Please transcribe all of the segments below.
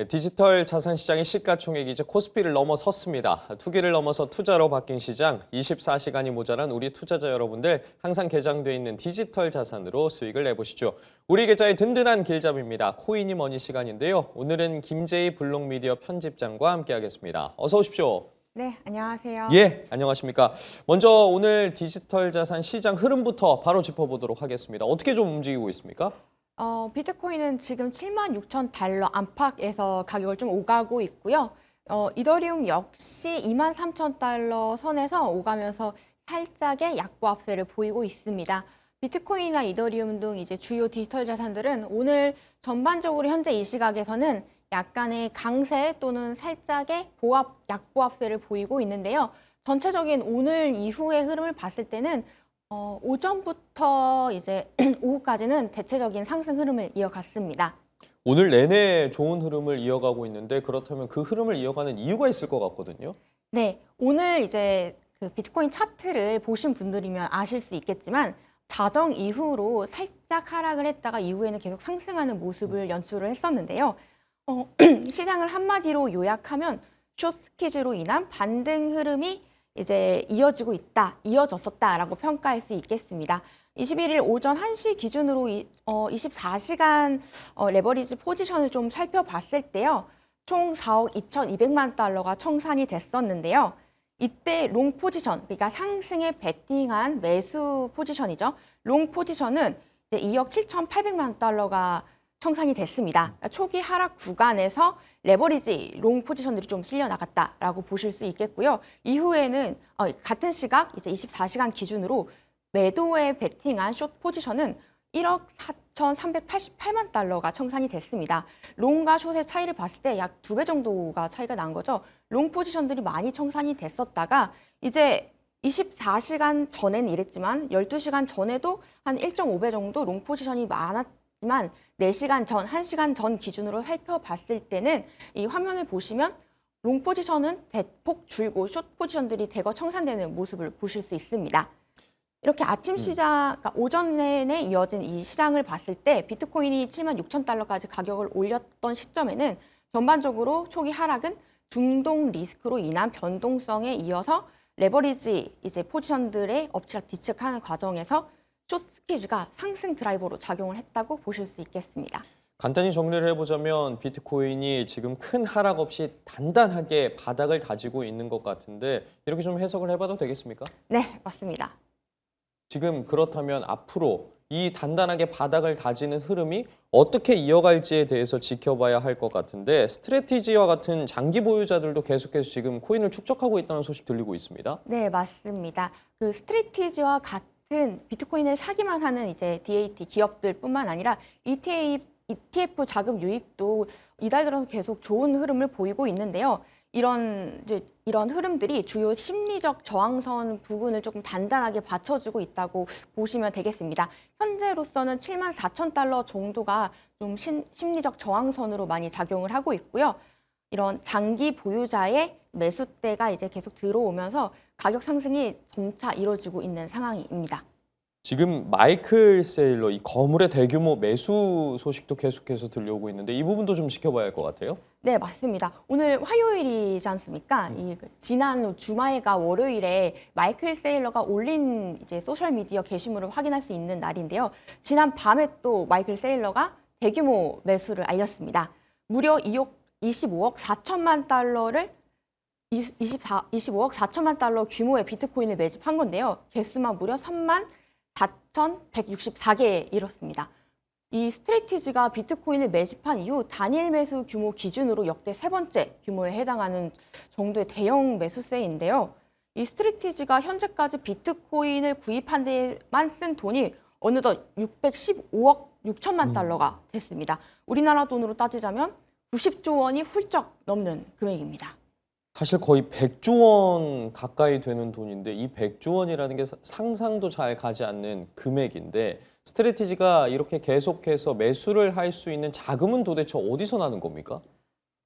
네, 디지털 자산 시장의 시가총액이 이제 코스피를 넘어섰습니다. 투기를 넘어서 투자로 바뀐 시장, 24시간이 모자란 우리 투자자 여러분들 항상 개장돼 있는 디지털 자산으로 수익을 내보시죠. 우리 계좌의 든든한 길잡이입니다. 코인이 머니 시간인데요. 오늘은 김재희 블록미디어 편집장과 함께하겠습니다. 어서 오십시오. 네, 안녕하세요. 예, 안녕하십니까. 먼저 오늘 디지털 자산 시장 흐름부터 바로 짚어보도록 하겠습니다. 어떻게 좀 움직이고 있습니까? 비트코인은 지금 76,000달러 안팎에서 가격을 좀 오가고 있고요. 이더리움 역시 23,000달러 선에서 오가면서 살짝의 약보합세를 보이고 있습니다. 비트코인이나 이더리움 등 이제 주요 디지털 자산들은 오늘 전반적으로 현재 이 시각에서는 약간의 강세 또는 살짝의 약보합세를 보이고 있는데요. 전체적인 오늘 이후의 흐름을 봤을 때는 오전부터 이제 오후까지는 대체적인 상승 흐름을 이어갔습니다. 오늘 내내 좋은 흐름을 이어가고 있는데 그렇다면 그 흐름을 이어가는 이유가 있을 것 같거든요. 네, 오늘 이제 그 비트코인 차트를 보신 분들이면 아실 수 있겠지만 자정 이후로 살짝 하락을 했다가 이후에는 계속 상승하는 모습을 연출을 했었는데요. 시장을 한마디로 요약하면 숏 스퀴즈로 인한 반등 흐름이 이제 이어졌었다라고 평가할 수 있겠습니다. 21일 오전 1시 기준으로 24시간 레버리지 포지션을 좀 살펴봤을 때요. 총 4억 2,200만 달러가 청산이 됐었는데요. 이때 롱 포지션, 그러니까 상승에 베팅한 매수 포지션이죠. 롱 포지션은 이제 2억 7,800만 달러가 청산이 됐습니다. 그러니까 초기 하락 구간에서 레버리지 롱 포지션들이 좀 쓸려 나갔다라고 보실 수 있겠고요. 이후에는 같은 시각 이제 24시간 기준으로 매도에 베팅한 숏 포지션은 1억 4,388만 달러가 청산이 됐습니다. 롱과 숏의 차이를 봤을 때 약 2배 정도가 차이가 난 거죠. 롱 포지션들이 많이 청산이 됐었다가 이제 24시간 전에는 이랬지만 12시간 전에도 한 1.5배 정도 롱 포지션이 많았지만 4시간 전, 1시간 전 기준으로 살펴봤을 때는 이 화면을 보시면 롱 포지션은 대폭 줄고 숏 포지션들이 대거 청산되는 모습을 보실 수 있습니다. 이렇게 아침 시장, 그러니까 오전 내내 이어진 이 시장을 봤을 때 비트코인이 76,000달러까지 가격을 올렸던 시점에는 전반적으로 초기 하락은 중동 리스크로 인한 변동성에 이어서 레버리지 이제 포지션들의 엎치락 뒤치락하는 과정에서 숏 스퀴즈가 상승 드라이버로 작용을 했다고 보실 수 있겠습니다. 간단히 정리를 해보자면 비트코인이 지금 큰 하락 없이 단단하게 바닥을 다지고 있는 것 같은데 이렇게 좀 해석을 해봐도 되겠습니까? 네, 맞습니다. 지금 그렇다면 앞으로 이 단단하게 바닥을 다지는 흐름이 어떻게 이어갈지에 대해서 지켜봐야 할 것 같은데 스트래티지와 같은 장기 보유자들도 계속해서 지금 코인을 축적하고 있다는 소식 들리고 있습니다. 네, 맞습니다. 그 스트래티지와 같은 비트코인을 사기만 하는 이제 DAT 기업들뿐만 아니라 ETF 자금 유입도 이달 들어서 계속 좋은 흐름을 보이고 있는데요. 이런 흐름들이 주요 심리적 저항선 부분을 조금 단단하게 받쳐주고 있다고 보시면 되겠습니다. 현재로서는 74,000달러 정도가 좀 심리적 저항선으로 많이 작용을 하고 있고요. 이런 장기 보유자의 매수대가 이제 계속 들어오면서 가격 상승이 점차 이루어지고 있는 상황입니다. 지금 마이클 세일러 이 거물의 대규모 매수 소식도 계속해서 들려오고 있는데 이 부분도 좀 지켜봐야 할 것 같아요. 네, 맞습니다. 오늘 화요일이지 않습니까? 지난 주말과 월요일에 마이클 세일러가 올린 이제 소셜 미디어 게시물을 확인할 수 있는 날인데요. 지난 밤에 또 마이클 세일러가 대규모 매수를 알렸습니다. 무려 25억 4천만 달러를 25억 4천만 달러 규모의 비트코인을 매집한 건데요. 개수만 무려 3만 4,164개에 이렇습니다. 이 스트래티지가 비트코인을 매집한 이후 단일 매수 규모 기준으로 역대 세 번째 규모에 해당하는 정도의 대형 매수세인데요. 이 스트래티지가 현재까지 비트코인을 구입한 데만 쓴 돈이 어느덧 615억 6천만 달러가 됐습니다. 우리나라 돈으로 따지자면 90조 원이 훌쩍 넘는 금액입니다. 사실 거의 100조 원 가까이 되는 돈인데 이 100조 원이라는 게 상상도 잘 가지 않는 금액인데 스트래티지가 이렇게 계속해서 매수를 할 수 있는 자금은 도대체 어디서 나는 겁니까?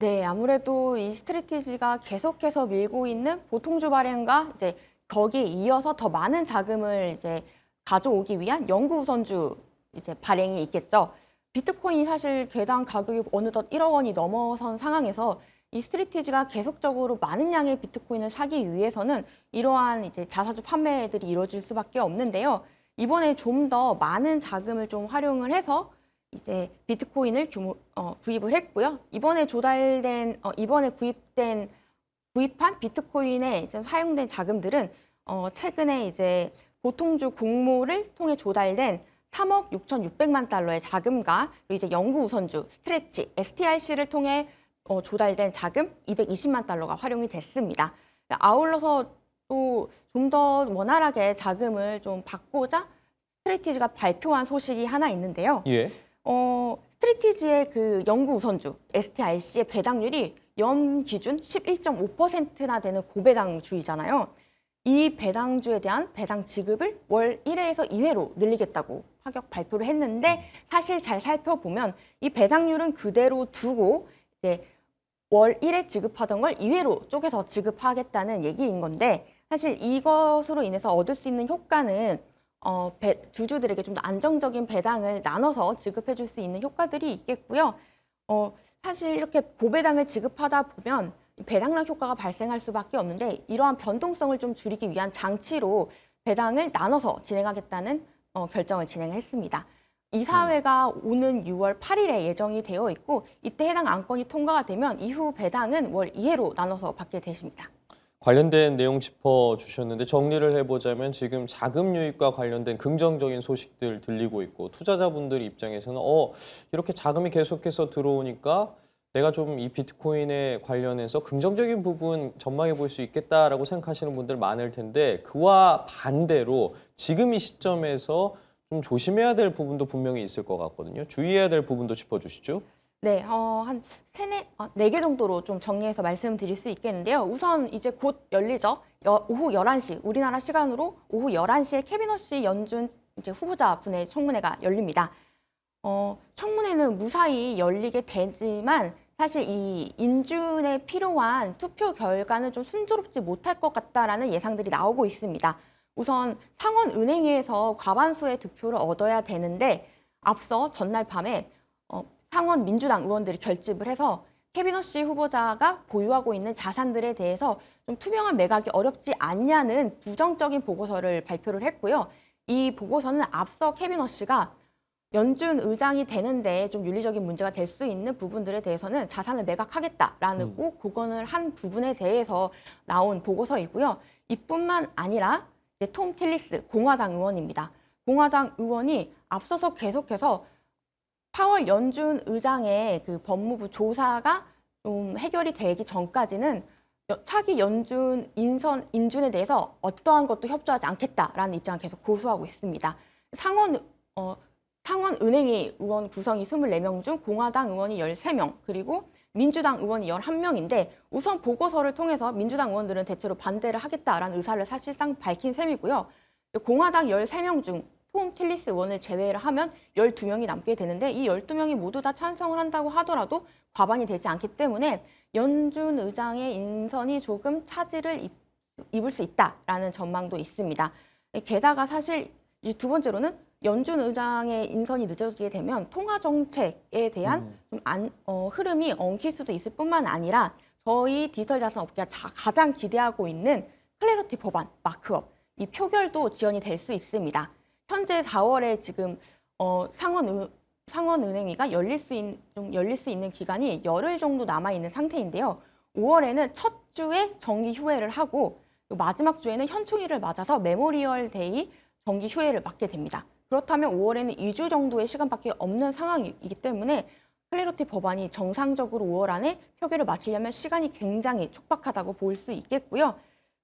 네, 아무래도 이 스트래티지가 계속해서 밀고 있는 보통주 발행과 이제 거기에 이어서 더 많은 자금을 이제 가져오기 위한 연구 우선주 이제 발행이 있겠죠. 비트코인이 사실 개당 가격이 어느덧 1억 원이 넘어선 상황에서 이 스트리티지가 계속적으로 많은 양의 비트코인을 사기 위해서는 이러한 이제 자사주 판매들이 이루어질 수밖에 없는데요. 이번에 좀 더 많은 자금을 좀 활용을 해서 이제 비트코인을 구입을 했고요. 이번에 구입한 비트코인에 이제 사용된 자금들은 최근에 이제 보통주 공모를 통해 조달된 3억 6,600만 달러의 자금과 그리고 이제 연구 우선주 스트레치 STRC를 통해 조달된 자금 220만 달러가 활용이 됐습니다. 아울러서 또 좀 더 원활하게 자금을 좀 받고자 스트레티지가 발표한 소식이 하나 있는데요. 예. 스트레티지의 그 연구 우선주 STRC의 배당률이 연 기준 11.5%나 되는 고배당주이잖아요. 이 배당주에 대한 배당 지급을 월 1회에서 2회로 늘리겠다고 파격 발표를 했는데 사실 잘 살펴보면 이 배당률은 그대로 두고 이제 월 1회 지급하던 걸 2회로 쪼개서 지급하겠다는 얘기인 건데 사실 이것으로 인해서 얻을 수 있는 효과는 주주들에게 좀 더 안정적인 배당을 나눠서 지급해 줄 수 있는 효과들이 있겠고요. 사실 이렇게 고배당을 지급하다 보면 배당락 효과가 발생할 수밖에 없는데 이러한 변동성을 좀 줄이기 위한 장치로 배당을 나눠서 진행하겠다는 결정을 진행했습니다. 이사회가 오는 6월 8일에 예정이 되어 있고 이때 해당 안건이 통과가 되면 이후 배당은 월 2회로 나눠서 받게 되십니다. 관련된 내용 짚어주셨는데 정리를 해보자면 지금 자금 유입과 관련된 긍정적인 소식들 들리고 있고 투자자분들 입장에서는 이렇게 자금이 계속해서 들어오니까 내가 좀 이 비트코인에 관련해서 긍정적인 부분 전망해 볼 수 있겠다라고 생각하시는 분들 많을 텐데 그와 반대로 지금 이 시점에서 좀 조심해야 될 부분도 분명히 있을 것 같거든요. 주의해야 될 부분도 짚어주시죠. 네, 한 네 개 정도로 좀 정리해서 말씀드릴 수 있겠는데요. 우선 이제 곧 열리죠. 오후 11시, 우리나라 시간으로 오후 11시에 캐비너시 연준 이제 후보자 분의 청문회가 열립니다. 청문회는 무사히 열리게 되지만 사실 이 인준에 필요한 투표 결과는 좀 순조롭지 못할 것 같다라는 예상들이 나오고 있습니다. 우선 상원은행위에서 과반수의 득표를 얻어야 되는데 앞서 전날 밤에 상원 민주당 의원들이 결집을 해서 캐비너시 후보자가 보유하고 있는 자산들에 대해서 좀 투명한 매각이 어렵지 않냐는 부정적인 보고서를 발표를 했고요. 이 보고서는 앞서 캐비너시가 연준 의장이 되는데 좀 윤리적인 문제가 될 수 있는 부분들에 대해서는 자산을 매각하겠다라는 꼭 공언을 한 부분에 대해서 나온 보고서이고요. 이뿐만 아니라 이제 톰 틸리스 공화당 의원입니다. 공화당 의원이 앞서서 계속해서 파월 연준 의장의 그 법무부 조사가 좀 해결이 되기 전까지는 차기 연준 인준에 대해서 어떠한 것도 협조하지 않겠다라는 입장을 계속 고수하고 있습니다. 상원은행위 의원 구성이 24명 중 공화당 의원이 13명, 그리고 민주당 의원이 11명인데 우선 보고서를 통해서 민주당 의원들은 대체로 반대를 하겠다라는 의사를 사실상 밝힌 셈이고요. 공화당 13명 중 톰 틸리스 의원을 제외를 하면 12명이 남게 되는데 이 12명이 모두 다 찬성을 한다고 하더라도 과반이 되지 않기 때문에 연준 의장의 인선이 조금 차질을 입을 수 있다라는 전망도 있습니다. 게다가 사실 이 두 번째로는 연준 의장의 인선이 늦어지게 되면 통화 정책에 대한 흐름이 엉킬 수도 있을 뿐만 아니라 저희 디지털 자산 업계가 가장 기대하고 있는 클래리티 법안 마크업 이 표결도 지연이 될 수 있습니다. 현재 4월에 지금 상원은행위가 열릴 수 있는 기간이 열흘 정도 남아 있는 상태인데요. 5월에는 첫 주에 정기 휴회를 하고 마지막 주에는 현충일을 맞아서 메모리얼 데이 정기 휴회를 맞게 됩니다. 그렇다면 5월에는 2주 정도의 시간밖에 없는 상황이기 때문에 클래리티 법안이 정상적으로 5월 안에 표결을 마치려면 시간이 굉장히 촉박하다고 볼 수 있겠고요.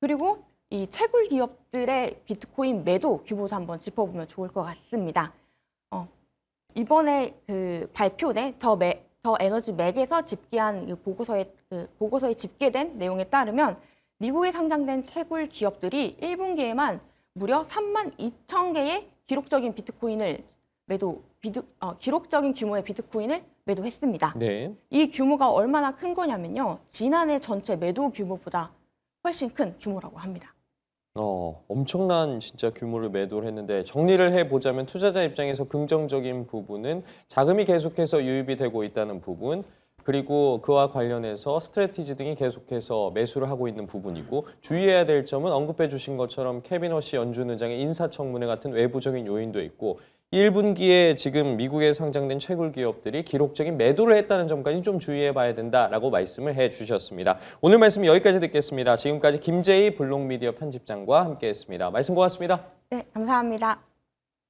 그리고 이 채굴 기업들의 비트코인 매도 규모도 한번 짚어보면 좋을 것 같습니다. 이번에 그 발표된 더 에너지 맥에서 집계한 보고서에 집계된 내용에 따르면 미국에 상장된 채굴 기업들이 1분기에만 무려 32,000개의 기록적인 기록적인 규모의 비트코인을 매도했습니다. 네. 이 규모가 얼마나 큰 거냐면요. 지난해 전체 매도 규모보다 훨씬 큰 규모라고 합니다. 엄청난 진짜 규모를 매도를 했는데 정리를 해보자면 투자자 입장에서 긍정적인 부분은 자금이 계속해서 유입이 되고 있다는 부분, 그리고 그와 관련해서 스트래티지 등이 계속해서 매수를 하고 있는 부분이고, 주의해야 될 점은 언급해 주신 것처럼 케빈 허시 연준 의장의 인사청문회 같은 외부적인 요인도 있고, 1분기에 지금 미국에 상장된 채굴 기업들이 기록적인 매도를 했다는 점까지 좀 주의해 봐야 된다라고 말씀을 해 주셨습니다. 오늘 말씀 여기까지 듣겠습니다. 지금까지 김재희 블록미디어 편집장과 함께했습니다. 말씀 고맙습니다. 네, 감사합니다.